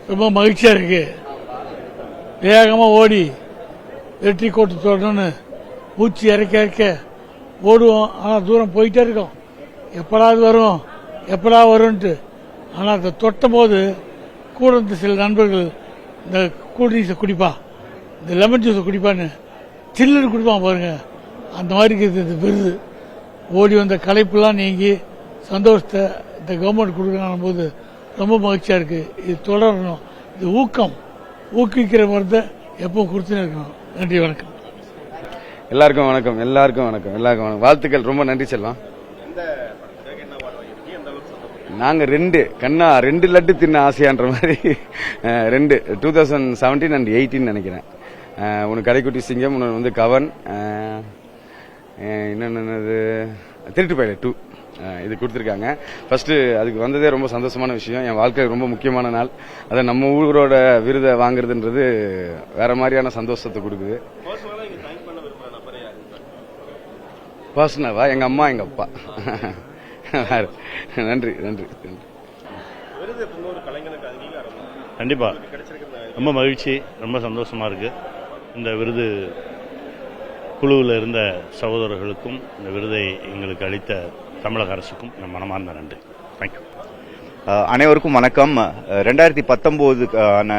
ரொம்ப மகிழ்ச்சியாக இருக்கு. வேகமாக ஓடி வெற்றி கோட்டு தொடணும்னு மூச்சு இறக்க ஓடுவோம். ஆனால் தூரம் போயிட்டே இருக்கோம். எப்படா வரும்ன்ட்டு. ஆனால் அதை தொட்ட போது கூட இருந்த சில நண்பர்கள் இந்த கூல்ட்ரிங்ஸை குடிப்பா, இந்த லெமன் ஜூஸை குடிப்பான்னு சில்லுன்னு குடிப்பான் பாருங்க. அந்த மாதிரி இருக்குது இந்த விருது. ஓடி வந்த களைப்புலாம் நீங்கி சந்தோஷத்தை இந்த கவர்மெண்ட் கொடுக்கணும் போது ரொம்ப மகிழ்ச்சியாக இருக்குது. இது தொடரணும். இது ஊக்குவிக்கிற மருந்தை எப்போ கொடுத்துன்னு இருக்கணும். நன்றி, வணக்கம். எல்லாருக்கும் வணக்கம். வாழ்த்துக்கள். ரொம்ப நன்றி செல்லம். நாங்க ரெண்டு லட்டு தின்ன ஆசையான்ற மாதிரி 2017 and 18 நினைக்கிறேன். ஒன்று கடைக்குட்டி சிங்கம், ஒன்று வந்து கவன், இன்னொன்று திருட்டு பயில 2 இது கொடுத்துருக்காங்க. ஃபர்ஸ்ட் அதுக்கு வந்ததே ரொம்ப சந்தோஷமான விஷயம். என் வாழ்க்கை ரொம்ப முக்கியமான நாள். அதை நம்ம ஊரோட விருதை வாங்குறதுன்றது வேற மாதிரியான சந்தோஷத்தை கொடுக்குது. பர்சனவா எங்க அம்மா, எங்க அப்பா. நன்றி. கண்டிப்பா ரொம்ப மகிழ்ச்சி, ரொம்ப சந்தோஷமா இருக்கு. இந்த விருது குழுவில் இருந்த சகோதரர்களுக்கும் இந்த விருதை எங்களுக்கு அளித்த தமிழக அரசுக்கும் என் மனமார்ந்த நன்றி. தேங்க்யூ. அனைவருக்கும் வணக்கம். 2019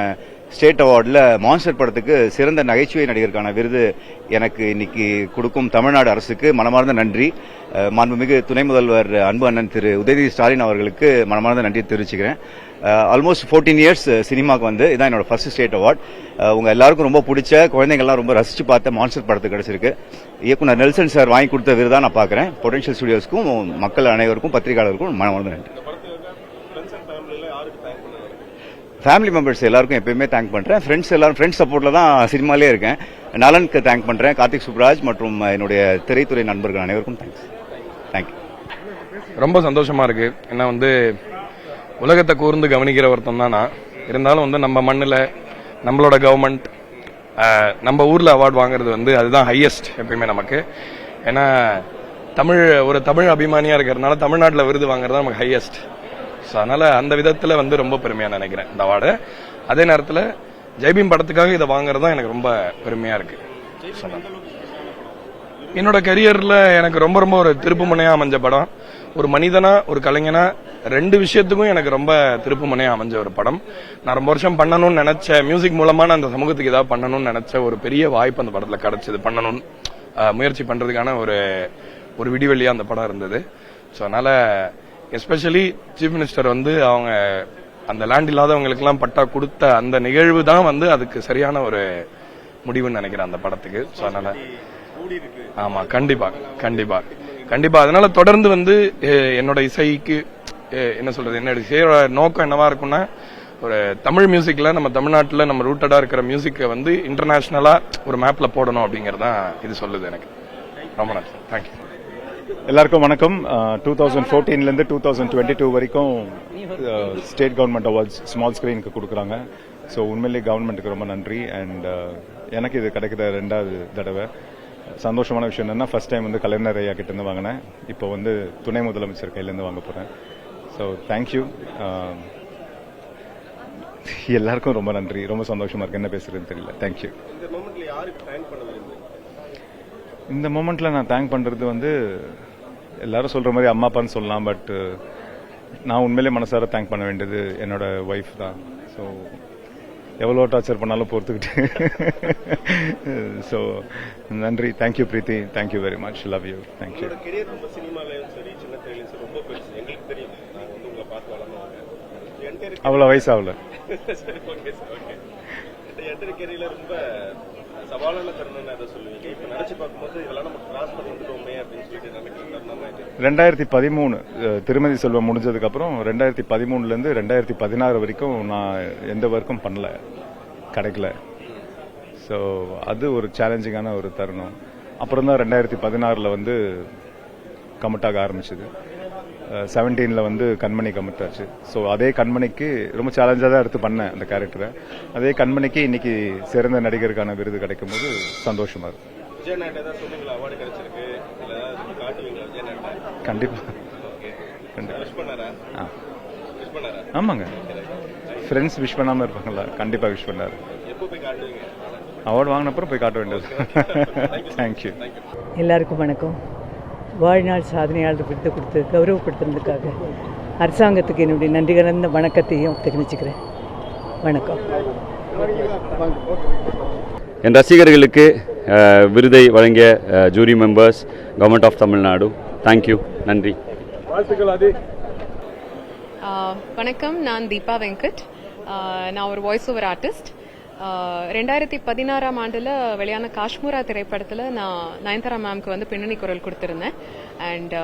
ஸ்டேட் அவார்டில் மான்ஸ்டர் படத்துக்கு சிறந்த நகைச்சுவை நடிகருக்கான விருது எனக்கு இன்னைக்கு கொடுக்கும் தமிழ்நாடு அரசுக்கு மனமார்ந்த நன்றி. மாண்புமிகு துணை முதல்வர் அன்பு அண்ணன் திரு உதயநிதி ஸ்டாலின் அவர்களுக்கு மனமார்ந்த நன்றி தெரிவிச்சுக்கிறேன். ஆல்மோஸ்ட் 14 இயர்ஸ் சினிமாவுக்கு வந்து இதான் என்னோட ஃபர்ஸ்ட் ஸ்டேட் அவார்ட். உங்க எல்லாருக்கும் ரொம்ப பிடிச்ச, குழந்தைங்கள்லாம் ரொம்ப ரசிச்சு பார்த்த மான்ஸ்டர் படத்துக்கு கிடைச்சிருக்கு. இயக்குனர் நெல்சன் சார் வாங்கி கொடுத்த விருதா நான் பார்க்கிறேன். பொட்டன்ஷியல் ஸ்டுடியோஸ்க்கும் மக்கள் அனைவருக்கும் பத்திரிகையாளருக்கும் மனமார்ந்த நன்றி. ஃபேமிலி மெம்பர்ஸ் எல்லாருக்கும் எப்பயுமே தேங்க் பண்றேன். ஃப்ரெண்ட்ஸ் சப்போர்ட்ல தான் சினிமாலே இருக்கேன். நலனுக்கு தேங்க் பண்றேன். கார்த்திக் சுப்ராஜ் மற்றும் என்னுடைய திரைத்துறை நண்பர்கள் அனைவருக்கும் தேங்க்யூ. ரொம்ப சந்தோஷமா இருக்கு. ஏன்னா வந்து உலகத்தை கூர்ந்து கவனிக்கிற ஒருத்தன் தான் நான். இருந்தாலும் வந்து நம்ம மண்ணில் நம்மளோட கவர்மெண்ட் நம்ம ஊர்ல அவார்டு வாங்குறது வந்து அதுதான் ஹையஸ்ட் எப்பயுமே நமக்கு. ஏன்னா ஒரு தமிழ் அபிமானியா இருக்கிறதுனால தமிழ்நாட்டில் விருது வாங்குறது தான் நமக்கு ஹையஸ்ட். ஸோ அதனால அந்த விதத்தில் வந்து ரொம்ப பெருமையா நினைக்கிறேன் இந்த அவார்டு. அதே நேரத்தில் ஜெய்பீம் படத்துக்காக இதை வாங்குறது தான் எனக்கு ரொம்ப பெருமையா இருக்கு. என்னோட கரியர்ல எனக்கு ரொம்ப ஒரு திருப்பு முனையா அமைஞ்ச படம். ஒரு மனிதனா, ஒரு கலைஞனா, 2 விஷயத்துக்கும் எனக்கு ரொம்ப திருப்பு முனையா அமைஞ்ச ஒரு படம். நான் ரொம்ப வருஷம் பண்ணணும்னு நினைச்ச, மியூசிக் மூலமா அந்த சமூகத்துக்கு ஏதாவது பண்ணணும்னு நினைச்ச ஒரு பெரிய வாய்ப்பு அந்த படத்துல கிடைச்சது. பண்ணணும்னு முயற்சி பண்றதுக்கான ஒரு விடிவெளியா அந்த படம் இருந்தது. ஸோ அதனால எஸ்பெஷலி சீஃப் மினிஸ்டர் வந்து அவங்க அந்த லேண்ட் இல்லாதவங்களுக்கு எல்லாம் பட்டா கொடுத்த அந்த நிகழ்வு தான் வந்து அதுக்கு சரியான ஒரு முடிவுன்னு நினைக்கிறேன் அந்த படத்துக்கு. ஸோ அதனால ஆமா, கண்டிப்பா அதனால தொடர்ந்து வந்து என்னோட இசைக்கு என்ன சொல்றது, என்னோட இசையோட நோக்கம் என்னவா இருக்கும்னா, ஒரு தமிழ் மியூசிக்ல நம்ம தமிழ்நாட்டில் நம்ம ரூட்டடா இருக்கிற மியூசிக்கை வந்து இன்டர்நேஷனலா ஒரு மேப்ல போடணும் அப்படிங்கறதான் இது சொல்லுது எனக்கு. ரொம்ப நன்றி. தேங்க்யூ. எல்லாருக்கும் வணக்கம். 2014 2022 வரைக்கும் ஸ்டேட் கவர்மெண்ட் அவார்ட்ஸ் ஸ்மால் ஸ்கிரீனுக்கு கொடுக்குறாங்க. ஸோ உண்மையிலேயே கவர்மெண்ட்டுக்கு ரொம்ப நன்றி. அண்ட் எனக்கு இது கிடைக்கிற 2வது தடவை. சந்தோஷமான விஷயம் என்னன்னா, ஃபர்ஸ்ட் டைம் வந்து கலைஞர் ஐயா கிட்ட இருந்து வாங்கினேன். இப்போ வந்து துணை முதலமைச்சர் கையிலேருந்து வாங்க போறேன். So thank you. எல்லாருக்கும் ரொம்ப நன்றி. ரொம்ப சந்தோஷமா இருக்கு. என்ன பேசுறதுன்னு தெரியல. தேங்க்யூ. இந்த மொமெண்ட்ல நான் தேங்க் பண்றது வந்து எல்லாரும் சொல்ற மாதிரி அம்மா அப்பான்னு சொல்லலாம். பட் நான் உண்மையிலே மனசார தேங்க் பண்ண வேண்டியது என்னோட ஒய்ஃப் தான். ஸோ எவ்வளோ டார்ச்சர் பண்ணாலும் பொறுத்துக்கிட்டு. ஸோ நன்றி. Thank you Preethi. Thank you very much. Love you. Thank you. அவ்வளோ வயசு ஆகல. சவாலான தருணம் அதை சொல்லுவீங்க. இப்ப நினைச்சு பார்க்கும்போது இதெல்லாம் நம்ம கிராஸ் பண்ணி வந்துட்டோமே அப்படின்னு சொல்லிட்டு நினைக்கிறேன். 2013 திருமதி செல்வம் முடிஞ்சதுக்கு அப்புறம் 2013 2016 வரைக்கும் நான் எந்த ஒர்க்கும் பண்ணல, கிடைக்கல. ஸோ அது ஒரு சேலஞ்சிங்கான ஒரு தருணம். அப்புறம் தான் 2016 வந்து கமிட்டாக ஆரம்பிச்சது. 17 கண்மணி கமிட் ஆச்சு. ஸோ அதே கண்மணிக்கு ரொம்ப சேலஞ்சாக தான் எடுத்து பண்ணேன் அந்த கேரக்டரை. அதே கண்மணிக்கு இன்னைக்கு சிறந்த நடிகருக்கான விருது கிடைக்கும் போது சந்தோஷமா இருக்கு. கண்டிப்பா. ஆமாங்க. ஃப்ரெண்ட்ஸ் விஷ் பண்ணாமல் இருப்பாங்களா? கண்டிப்பாக விஷ் பண்ணார். அவார்டு வாங்கினப்புறம் போய் காட்ட வேண்டியது. தேங்க்யூ. எல்லாருக்கும் வணக்கம். வாழ்நாள் சாதனையாளர் விருது கொடுத்து கௌரவப்படுத்துறதுக்காக அரசாங்கத்துக்கு என்னுடைய நன்றி கலந்த வணக்கத்தையும் தெரிவிச்சுக்கிறேன். வணக்கம். என் ரசிகர்களுக்கு விருதை வழங்கிய jury members, government of Tamil Nadu, thank you, நன்றி. வணக்கம், நான் தீபா வெங்கட். நான் ஒரு வாய்ஸ் ஓவர் ஆர்டிஸ்ட். 2016ஆம் ஆண்டில் வெளியான காஷ்மீரா திரைப்படத்தில் நான் நயன்தாரா மேம்க்கு வந்து பின்னணி குரல் கொடுத்திருந்தேன். அண்ட்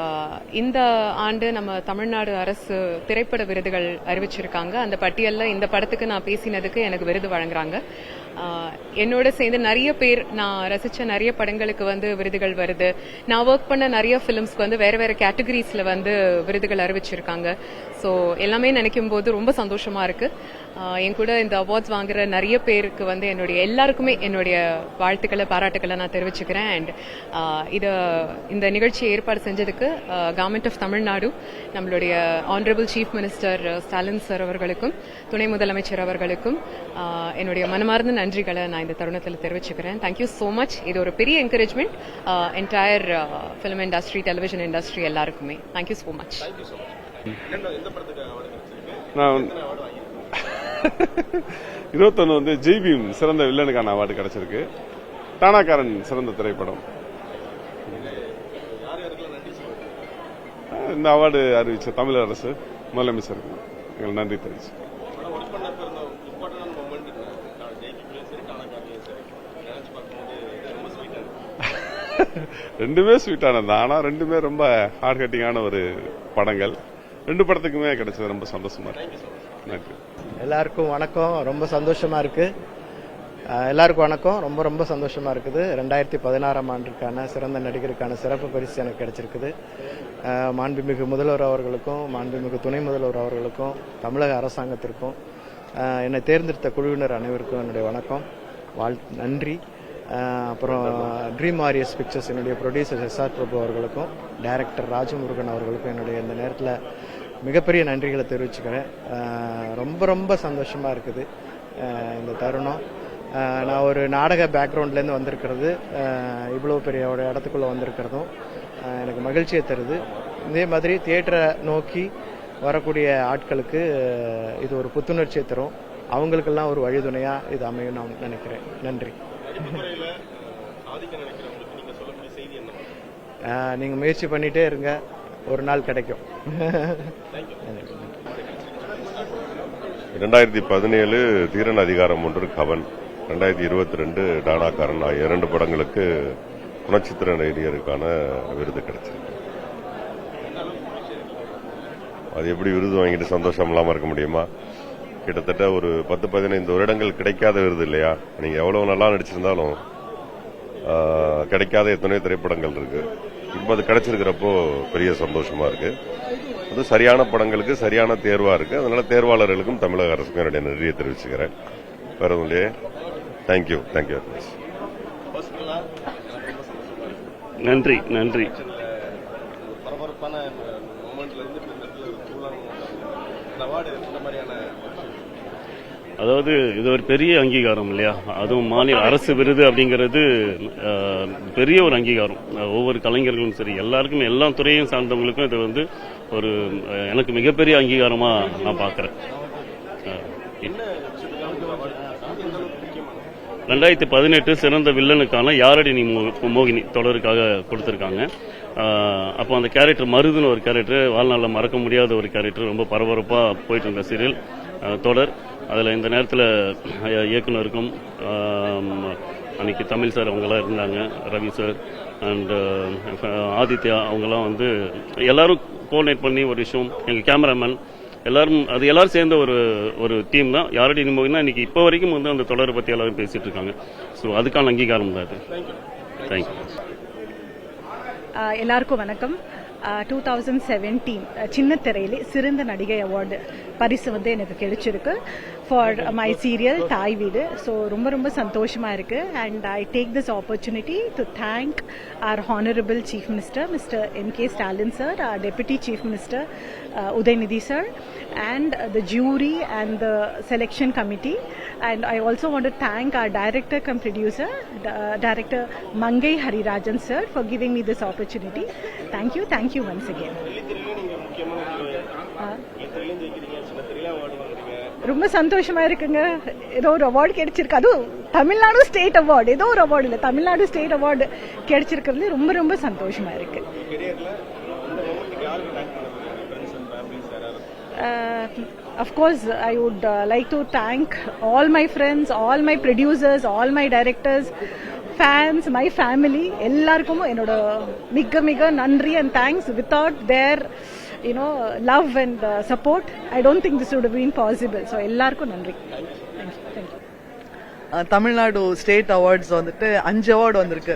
இந்த ஆண்டு நம்ம தமிழ்நாடு அரசு திரைப்பட விருதுகள் அறிவிச்சிருக்காங்க. அந்த பட்டியலில் இந்த படத்துக்கு நான் பேசினதுக்கு எனக்கு விருது வழங்குறாங்க. என்னோட சேர்ந்து நிறைய பேர், நான் ரசிச்ச நிறைய படங்களுக்கு வந்து விருதுகள் வருது. நான் ஒர்க் பண்ண நிறைய ஃபிலிம்ஸ்க்கு வந்து வேற வேற கேட்டகரிஸ்ல வந்து விருதுகள் அறிவிச்சிருக்காங்க. ஸோ எல்லாமே நினைக்கும் போது ரொம்ப சந்தோஷமா இருக்கு. என் கூட இந்த அவார்ட்ஸ் வாங்குற நிறைய பேருக்கு வந்து எல்லாருக்குமே என்னுடைய வாழ்த்துக்களை, பாராட்டுக்களை நான் தெரிவிச்சுக்கிறேன். அண்ட் இந்த நிகழ்ச்சியை ஏற்பாடு செஞ்சதுக்கு கவர்மெண்ட் ஆஃப் தமிழ்நாடு, நம்மளுடைய honourable chief minister Stalin sir அவர்களுக்கும், துணை முதலமைச்சர் அவர்களுக்கும் என்னுடைய மனமார்ந்த நன்றிகளை நான் இந்த தருணத்தில் தெரிவிச்சுக்கிறேன். Thank you so much. இது ஒரு பெரிய encouragement entire film industry, television industry எல்லாருக்குமே. Thank you so much. நான் 21 வந்து ஜெய்பீம் சிறந்த வில்லனுக்கான அவார்டு கிடைச்சிருக்கு. டானாக்காரன் சிறந்த திரைப்படம். இந்த அவார்டு அறிவிச்ச தமிழக அரசு முதலமைச்சருக்கு எங்கள் நன்றி தெரிவிச்சு. ரெண்டுமே ஸ்வீட்டானது, ஆனா ரெண்டுமே ரொம்ப ஹார்ட் ஹிட்டிங்கான ஒரு படங்கள். ரெண்டு படத்துக்குமே கிடைச்சது ரொம்ப சந்தோஷமா இருக்கு. நன்றி. எல்லாருக்கும் வணக்கம். ரொம்ப சந்தோஷமா இருக்கு. எல்லாருக்கும் வணக்கம். ரொம்ப ரொம்ப சந்தோஷமா இருக்குது. 2016ஆம் ஆண்டுக்கான சிறந்த நடிகருக்கான சிறப்பு பரிசு எனக்கு கிடைச்சிருக்குது. மாண்புமிகு முதல்வர் அவர்களுக்கும், மாண்புமிகு துணை முதல்வர் அவர்களுக்கும், தமிழக அரசாங்கத்திற்கும், என்னை தேர்ந்தெடுத்த குழுவினர் அனைவருக்கும் என்னுடைய வணக்கம், நன்றி. அப்புறம் ட்ரீம் வாரியர்ஸ் பிக்சர்ஸ் என்னுடைய ப்ரொடியூசர் எஸ்ஆர் பிரபு அவர்களுக்கும், டைரக்டர் ராஜமுருகன் அவர்களுக்கும் என்னுடைய இந்த நேரத்தில் மிகப்பெரிய நன்றிகளை தெரிவிச்சுக்கிறேன். ரொம்ப ரொம்ப சந்தோஷமாக இருக்குது இந்த தருணம். நான் ஒரு நாடக பேக்ரவுண்ட்லேருந்து வந்திருக்கிறது, இவ்வளோ பெரிய ஒரு இடத்துக்குள்ளே வந்திருக்கிறதும் எனக்கு மகிழ்ச்சியை தருது. இதே மாதிரி தியேட்டரை நோக்கி வரக்கூடிய ஆட்களுக்கு இது ஒரு புத்துணர்ச்சியை தரும். அவங்களுக்கெல்லாம் ஒரு வழிதுணையாக இது அமையும் நான் நினைக்கிறேன். நன்றி. நீங்க முயற்சி பண்ணிட்டே இருங்க, ஒரு நாள் கிடைக்கும். 2017 தீரன் அதிகாரம் 1 கவன், 2022 டானாக்காரன் ஆகிய 2 படங்களுக்கு குணச்சித்திர நடிகருக்கான விருது கிடைச்சிருக்கு. அது எப்படி விருது வாங்கிட்டு சந்தோஷம் இல்லாம இருக்க முடியுமா? கிட்டத்தட்ட ஒரு 10-15 வருடங்கள் கிடைக்காத விருது இல்லையா? நீங்க எவ்வளவு நல்லா நடிச்சிருந்தாலும் கிடைக்காத எத்தனையோ திரைப்படங்கள் இருக்கு. இப்ப அது கிடைச்சிருக்கிறப்போ பெரிய சந்தோஷமா இருக்கு. அது சரியான படங்களுக்கு சரியான தேர்வா இருக்கு. அதனால தேர்வாளர்களுக்கும் தமிழக அரசுக்கும் என்னுடைய நன்றியை தெரிவிச்சுக்கிறேன். வேற ஒன்றிலே தேங்க்யூ. தேங்க்யூ. நன்றி. நன்றி. அதாவது இது ஒரு பெரிய அங்கீகாரம் இல்லையா? அதுவும் மாநில அரசு விருது அப்படிங்கிறது பெரிய ஒரு அங்கீகாரம். ஒவ்வொரு கலைஞர்களும் சரி, எல்லாருக்குமே, எல்லா துறையும் சார்ந்தவங்களுக்கும் இது வந்து ஒரு எனக்கு மிகப்பெரிய அங்கீகாரமா நான் பார்க்கிறேன். 2018 சிறந்த வில்லனுக்கான யாரடி நீ மோகினி தொடருக்காக கொடுத்திருக்காங்க. அப்போ அந்த கேரக்டர் மருதுன்னு ஒரு கேரக்டர், வாழ்நாளில் மறக்க முடியாத ஒரு கேரக்டர், ரொம்ப பரபரப்பா போயிட்டு இருந்த சீரியல் தொடர். அதில் இந்த நேரத்தில் இயக்குனருக்கும் அன்னைக்கு தமிழ் சார் அவங்கெல்லாம் இருந்தாங்க, ரவி சார் அண்ட் ஆதித்யா அவங்கெல்லாம் வந்து எல்லாரும் கோஆர்டினேட் பண்ணி ஒரு விஷயம், எங்கள் கேமராமேன் எல்லாரும் சேர்ந்த ஒரு டீம் தான் யாரடி நிம்மதினா இன்னைக்கு இப்போ வரைக்கும் வந்து அந்த தொடரை பற்றி எல்லாரும் பேசிட்டு இருக்காங்க. ஸோ அதுக்கான அங்கீகாரம் தான் அது. தேங்க்யூ. எல்லாருக்கும் வணக்கம். 2017 சின்ன திரையிலே சிறந்த நடிகை அவார்டு பரிசு வந்து எனக்கு கிடைச்சிருக்கு ஃபார் மை சீரியல் தாய் வீடு. ஸோ ரொம்ப ரொம்ப சந்தோஷமாக இருக்குது. And I take this opportunity to thank our honourable chief minister mister M.K. Stalin sir, our Deputy Chief Minister Udaynidhi sir, and the jury and the selection committee. And I also want to thank our director cum producer, Director Mangai Harirajan sir, for giving me this opportunity. Thank you once again. ரொம்ப சந்தோஷமா இருக்குங்க. ஏதோ ஒரு award கிடைச்சிருக்கு, அதுவும் Tamil Nadu state award, ஏதோ ஒரு award இல்லை, தமிழ்நாடு ஸ்டேட் அவார்டு கிடைச்சிருக்கிறது ரொம்ப ரொம்ப சந்தோஷமா இருக்கு. Of course, I would like to thank all my friends, all my producers, all my directors, fans, my family. எல்லாருக்கும் என்னோட மிக மிக நன்றி and thanks. Without their love and support, I don't think this would have been possible. So எல்லாருக்கும் நன்றி. Thank you. Tamil Nadu state awards வந்துட்டு 5 award வந்திருக்கு.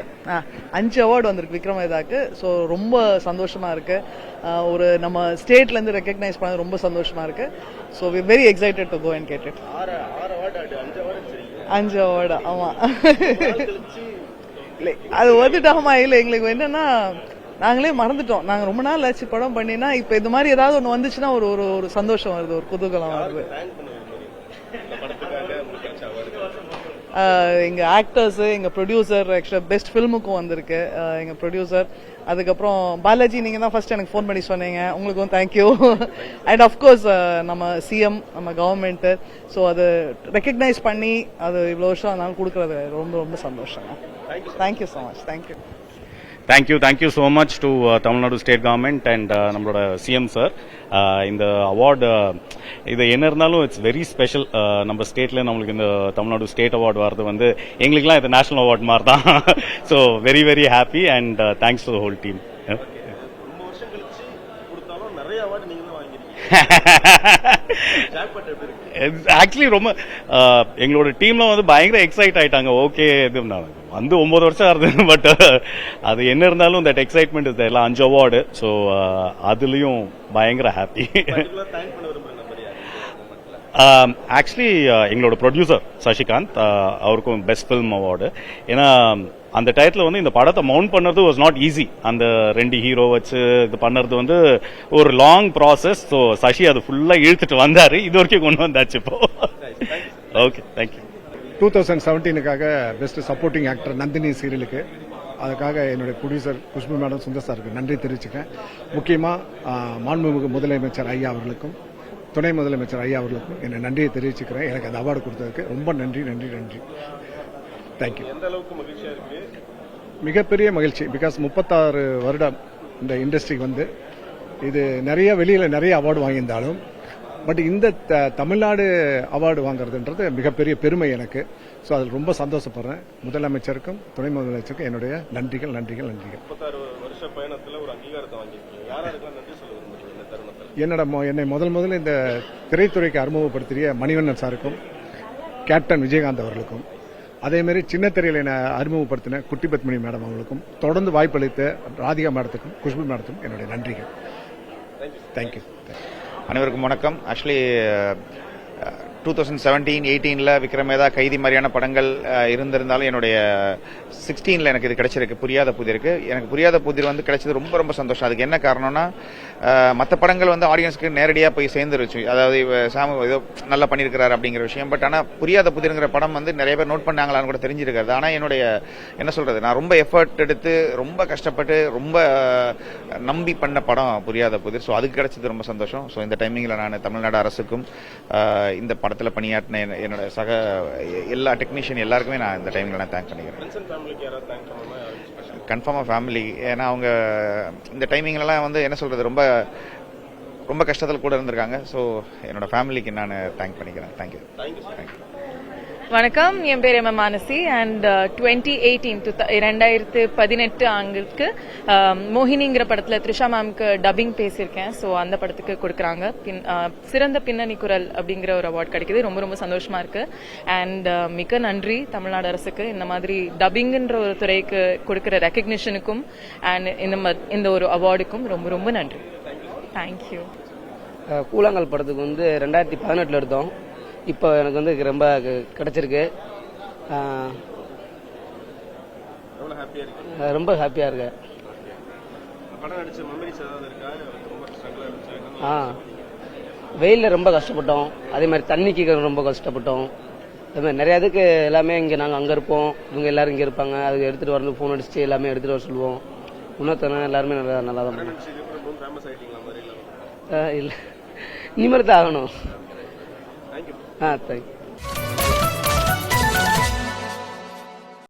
5 award வந்திருக்கு விக்ரமவேதாக்கு. ஸோ ரொம்ப சந்தோஷமா இருக்கு. ஒரு நம்ம ஸ்டேட்ல இருந்து ரெக்கக்னைஸ் பண்ணது ரொம்ப சந்தோஷமா இருக்கு. So we very excited to go and get it. 5 award ஆமா. அது வந்துட்டாமா இல்லை, எங்களுக்கு என்னன்னா நாங்களே மறந்துட்டோம். நாங்க ரொம்ப நாள் ஆச்சு படம் பண்ணினா, இப்ப இந்த மாதிரி ஏதாவது ஒண்ணு வந்துச்சுன்னா ஒரு ஒரு சந்தோஷம் வருது, ஒரு குதூகலம் வருது. எங்க ஆக்டர்ஸ், எங்க ப்ரொடியூசர், ஆக்சுவலா பெஸ்ட் ஃபில்முக்கும் வந்திருக்கு எங்க ப்ரொடியூசர். அதுக்கப்புறம் பாலாஜி, நீங்க தான் ஃபர்ஸ்ட் எனக்கு ஃபோன் பண்ணி சொன்னீங்க, உங்களுக்கும் தேங்க்யூ. அண்ட் அஃப்கோர்ஸ் நம்ம சிஎம், நம்ம கவர்மெண்ட். ஸோ அது ரெக்கக்னைஸ் பண்ணி அது இவ்வளோ வருஷம் அதனால கொடுக்கறது ரொம்ப ரொம்ப சந்தோஷம். Thank you so much. Thank you. Thank you so much to Tamil Nadu State Government and நம்மளோட CM sir. இந்த அவார்டு இது என்ன இருந்தாலும் இட்ஸ் வெரி ஸ்பெஷல். நம்ம ஸ்டேட்ல நம்மளுக்கு இந்த தமிழ்நாடு ஸ்டேட் அவார்டு வர்றது வந்து எங்களுக்குலாம் இது நேஷனல் அவார்டு மாதிரி தான். So very very happy and thanks to the whole team. Actually ரொம்ப எங்களோட டீம்ல வந்து பயங்கர எக்ஸைட் ஆயிட்டாங்க. ஓகே, இது வந்து 9 வருஷம் ஆகுது, பட் அது என்ன இருந்தாலும் தட் எக்ஸைட்மெண்ட் இது எல்லாம் 5 அவார்டு. ஸோ அதுலயும் பயங்கர ஹாப்பி. ஆக்சுவலி எங்களோட ப்ரொடியூசர் சசிகாந்த், அவருக்கும் பெஸ்ட் ஃபில்ம் அவார்டு. ஏன்னா அந்த டயத்துல வந்து இந்த படத்தை மவுண்ட் பண்ணது வாஸ் நாட் ஈஸி. அந்த 2 ஹீரோ வச்சு இது பண்ணது வந்து ஒரு லாங் ப்ராசஸ். ஸோ சசி அது ஃபுல்லா இழுத்துட்டு வந்தாரு, இது வரைக்கும் கொண்டு வந்தாச்சு இப்போ. Okay, thank you. 2017க்காக பெஸ்ட் சப்போர்ட்டிங் ஆக்டர் நந்தினி சீரியலுக்கு, அதுக்காக என்னுடைய ப்ரொடியூசர் குஷ்பு மேடம், சுந்தர் சாருக்கு நன்றி தெரிவிச்சுக்கிறேன். முக்கியமாக மாண்புமிகு முதலமைச்சர் ஐயா அவர்களுக்கும் துணை முதலமைச்சர் ஐயா அவர்களுக்கும் என்னை நன்றியை தெரிவிச்சுக்கிறேன். எனக்கு அந்த அவார்டு கொடுத்ததுக்கு ரொம்ப நன்றி நன்றி நன்றி. தேங்க்யூ. மிகப்பெரிய மகிழ்ச்சி. பிகாஸ் 36 வருடம் இந்த இண்டஸ்ட்ரிக்கு வந்து இது நிறைய வெளியில் நிறைய அவார்டு வாங்கியிருந்தாலும் பட் இந்த தமிழ்நாடு அவார்டு வாங்குறதுன்றது மிகப்பெரிய பெருமை எனக்கு. ஸோ அதில் ரொம்ப சந்தோஷப்படுறேன். முதலமைச்சருக்கும் துணை முதலமைச்சருக்கும் என்னுடைய நன்றிகள் நன்றிகள் நன்றிகள். என்னை முதல்ல இந்த திரைத்துறைக்கு அறிமுகப்படுத்திய மணிவண்ணன் சாருக்கும், கேப்டன் விஜயகாந்த் அவர்களுக்கும், அதேமாரி சின்ன திரையில் என்னை அறிமுகப்படுத்தின குட்டி பத்மினி மேடம் அவர்களுக்கும், தொடர்ந்து வாய்ப்பளித்த ராதிகா மேடத்துக்கும் குஷ்பு மேடத்துக்கும் என்னுடைய நன்றிகள். தேங்க்யூ. அனைவருக்கும் வணக்கம். ஆக்சுவலி 2017-18 விக்ரமேதா, கைதி மாதிரியான படங்கள் இருந்திருந்தாலும் என்னுடைய 16 எனக்கு இது கிடைச்சிருக்கு, புரியாத புதிருக்கு. எனக்கு புரியாத புதிர் வந்து கிடைச்சது ரொம்ப ரொம்ப சந்தோஷம். அதுக்கு என்ன காரணம்னா, மற்ற படங்கள் வந்து ஆடியன்ஸ்க்கு நேரடியாக போய் சேர்ந்துருச்சு. அதாவது சாமு ஏதோ நல்லா பண்ணியிருக்கிறாரு அப்படிங்கிற விஷயம். பட் ஆனால் புரியாத புதிருங்கிற படம் வந்து நிறைய பேர் நோட் பண்ணாங்களான்னு கூட தெரிஞ்சிருக்காது. ஆனால் என்னுடைய என்ன சொல்றது, நான் ரொம்ப எஃபர்ட் எடுத்து ரொம்ப கஷ்டப்பட்டு ரொம்ப நம்பி பண்ண படம் புரியாத புதிர். ஸோ அதுக்கு கிடைச்சது ரொம்ப சந்தோஷம். ஸோ இந்த டைமிங்கில் நான் தமிழ்நாடு அரசுக்கும் இந்த படத்தில் பணியாற்றின என்னோட சக எல்லா டெக்னீஷியன் எல்லாருக்குமே நான் இந்த டைமில் நான் தேங்க் பண்ணிக்கிறேன். கன்ஃபார்மாக ஃபேமிலி. ஏன்னா அவங்க இந்த டைமிங்லலாம் வந்து என்ன சொல்றது, ரொம்ப ரொம்ப கஷ்டத்தில் கூட இருந்திருக்காங்க. ஸோ என்னோட ஃபேமிலிக்கு நான் தேங்க் பண்ணிக்கிறேன். தேங்க்யூ. வணக்கம், என் பேர் எம் மானசி. அண்ட் 2018 ஆண்டுக்கு மோகினிங்கிற படத்துல த்ரிஷா மேம்க்கு டப்பிங் பேசியிருக்கேன். ஸோ அந்த படத்துக்கு கொடுக்குறாங்க. சிறந்த பின்னணி குரல் அப்படிங்கிற ஒரு அவார்ட் கிடைக்குது. ரொம்ப ரொம்ப சந்தோஷமா இருக்கு. அண்ட் மிக்க நன்றி தமிழ்நாடு அரசுக்கு இந்த மாதிரி டப்பிங்ன்ற ஒரு துறைக்கு கொடுக்குற ரெக்கக்னிஷனுக்கும் அண்ட் இந்த ஒரு அவார்டுக்கும் ரொம்ப ரொம்ப நன்றி. தேங்க்யூ. கூழாங்கல் படத்துக்கு 2018 எடுத்தோம். இப்போ எனக்கு ரொம்ப கிடைச்சிருக்கு. ரொம்ப ஹாப்பியா இருக்கு. வெயிலில் ரொம்ப கஷ்டப்பட்டோம். அதே மாதிரி தண்ணிக்கு ரொம்ப கஷ்டப்பட்டோம். அது மாதிரி நிறைய இதுக்கு எல்லாமே இங்கே நாங்கள் அங்கே இருப்போம், இவங்க எல்லாரும் இங்கே இருப்பாங்க. அதுக்கு எடுத்துகிட்டு வரணும், ஃபோன் அடிச்சுட்டு எல்லாமே எடுத்துகிட்டு வர சொல்லுவோம். இன்னொருத்தன எல்லாருமே நல்லா தான் பண்ணுவோம். இல்லை, இனிமேல் தான் ஆகணும். தேங்க்யூ.